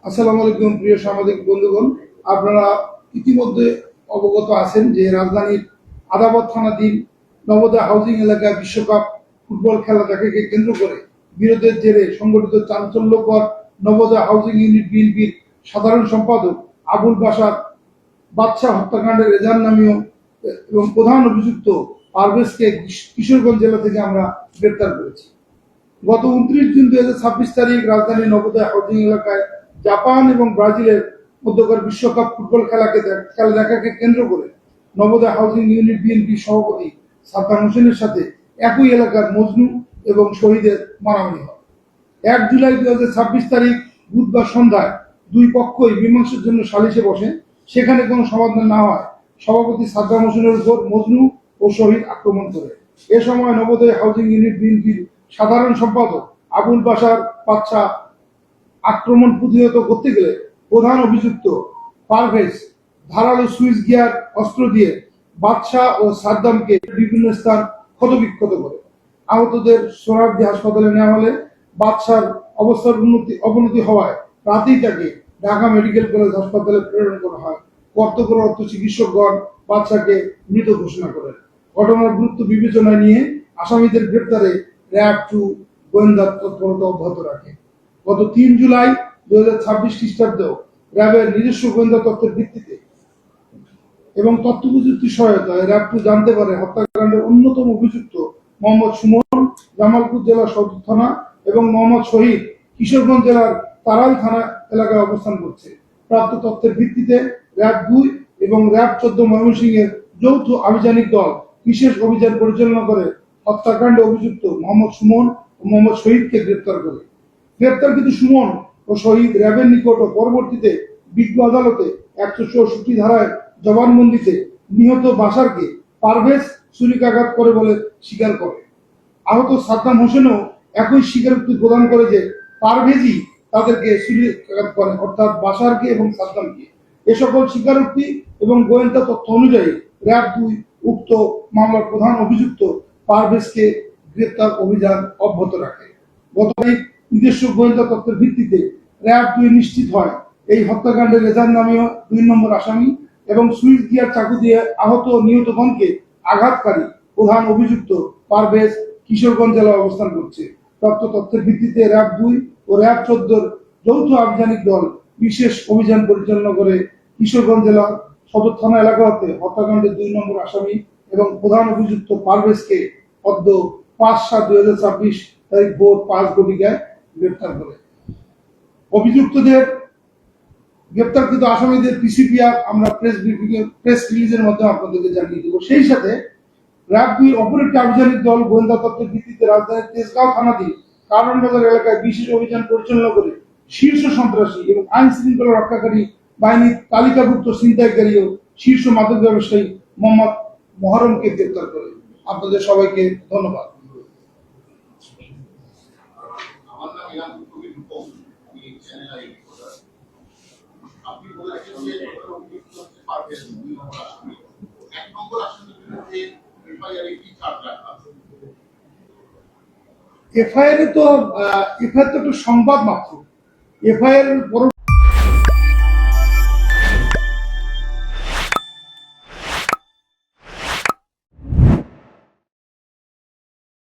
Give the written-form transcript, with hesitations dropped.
আসসালামু আলাইকুম প্রিয় সাংবাদিক বন্ধুগণ, আপনারা ইতিমধ্যে অবগত আছেন যে রাজধানীর আদাবর থানাধীন নবোদয় হাউজিং এলাকায় বিশ্বকাপ ফুটবল খেলা দেখাকে কেন্দ্র করে বিরোধের জেরে সংগঠিত চাঞ্চল্যকর নবোদয় হাউজিং ইউনিট বিএনপির সাধারণ সম্পাদক আবুল বাশার বাদশা হত্যাকাণ্ডের এজাহার নামীয় এবং প্রধান অভিযুক্ত পারভেজকে কিশোরগঞ্জ জেলা থেকে আমরা গ্রেপ্তার করেছি। গত 29 জুন 2026 তারিখ রাজধানীর নবোদয় হাউজিং এলাকায় জাপান এবং ব্রাজিলের মধ্যকার বিশ্বকাপ ফুটবল খেলা দেখাকে কেন্দ্র করে নবোদয় হাউজিং ইউনিট বিএনপি সভাপতি সাদ্দাম হোসেনের সাথে একই এলাকার মজনু এবং শহীদের মারামারি হয়। 1 জুলাই 2026 তারিখ বুধবার সন্ধ্যায় দুই পক্ষই মীমাংসার জন্য সালিশে বসে। সেখানে কোনো সমাধান না হয় সভাপতি সাদ্দাম হোসেনের উপর মজনু ও শহীদ আক্রমণ করে। এ সময় নবোদয় হাউজিং ইউনিট বিএনপির সাধারণ সম্পাদক আবুল বাশার বাদশা আক্রমণ প্রতিহত করতে গেলে প্রধান অভিযুক্ত পারভেজ ধারালো সুইচ গিয়ার অস্ত্র দিয়ে বাদশা ও সাদ্দামকে বিভিন্ন স্থান ক্ষতবিক্ষত করে। আহতদের সোহরাওয়ার্দী হাসপাতালে নেওয়া হলে বাদশার অবস্থার অবনতি হওয়ায় রাতেই তাকে ঢাকা মেডিকেল কলেজ হাসপাতালে প্রেরণ করা হয়। কর্তব্যরত চিকিৎসকগণ বাদশাকে মৃত ঘোষণা করেন। ঘটনার গুরুত্ব বিবেচনায় নিয়ে আসামিদের গ্রেপ্তারে র্যাব 2 গোয়েন্দা তৎপরতা অব্যাহত রাখে। গত 3 জুলাই 2026 খ্রিস্টাব্দেও র্যাবের নিজস্ব গোয়েন্দা তথ্যের ভিত্তিতে এবং তথ্য প্রযুক্তির সহায়তায় র্যাব 2 জানতে পারে হত্যাকাণ্ডের অন্যতম অভিযুক্ত মোহাম্মদ সুমন জামালপুর জেলার সদর থানা এবং মোহাম্মদ শহীদ কিশোরগঞ্জ জেলার তারাল থানা এলাকায় অবস্থান করছে। প্রাপ্ত তথ্যের ভিত্তিতে র্যাব 2 এবং র্যাব 14 ময়মনসিংহের যৌথ আভিযানিক দল বিশেষ অভিযান পরিচালনা করে হত্যাকাণ্ডে অভিযুক্ত মোহাম্মদ সুমন ও মোহাম্মদ শহীদকে গ্রেপ্তার করে। গ্রেপ্তারকৃত সুমন ও শহীদ র্যাবের নিকট ও পরবর্তীতে বিজ্ঞ আদালতে 164 ধারায় জবানবন্দিতে নিহত বাশারকে পারভেজ ছুরিকাঘাত করে বলে স্বীকার করে। আহত সাদ্দাম হোসেনও একই স্বীকারোক্তি প্রদান করে যে পারভেজই তাদেরকে ছুরিকাঘাত করে, অর্থাৎ বাশারকে এবং সাদ্দামকে। এ সকল স্বীকারোক্তি এবং গোয়েন্দা তথ্য অনুযায়ী র্যাব 2 উক্ত মামলার প্রধান অভিযুক্ত পারভেজকে গ্রেপ্তার অভিযান অব্যাহত রাখে। গতকাল নিজস্ব গোয়েন্দা তথ্যের ভিত্তিতে র্যাব 2 নিশ্চিত হয় এই হত্যাকাণ্ডের এজাহার নামীয় 2 নম্বর আসামি এবং সুইচ গিয়ার চাকু দিয়ে আহত ও নিহতগণকে আঘাতকারী প্রধান অভিযুক্ত পারভেজ কিশোরগঞ্জ জেলায় অবস্থান করছে। প্রাপ্ত তথ্যের ভিত্তিতে র্যাব 2 ও র্যাব 14 যৌথ আভিযানিক দল বিশেষ অভিযান পরিচালনা করে কিশোরগঞ্জ জেলার সদর থানা এলাকা হতে হত্যাকাণ্ডের 2 নম্বর আসামি এবং প্রধান অভিযুক্ত পারভেজকে অদ্য 5/7/2026 তারিখ ভোর 5 ঘটিকায় গ্রেপ্তার করে। অভিযুক্তদের গ্রেপ্তারকৃত আসামিদের পিসিপিআর আমরা প্রেস রিলিজের মাধ্যমে আপনাদেরকে জানিয়ে দেব। সেই সাথে র্যাব 2 অপর একটি আভিযানিক দল গোয়েন্দা তথ্যের ভিত্তিতে রাজধানীর তেজগাঁও থানাধীন কারণ বাজার এলাকায় বিশেষ অভিযান পরিচালনা করে শীর্ষ সন্ত্রাসী এবং আইন শৃঙ্খলা রক্ষাকারী বাহিনীর তালিকাভুক্ত ছিনতাইকারী ও শীর্ষ মাদক ব্যবসায়ী মোহাম্মদ মহরমকে গ্রেপ্তার করে। আপনাদের সবাইকে ধন্যবাদ। এফআইআর তো একটা সংবাদ মাত্র। এফআইআর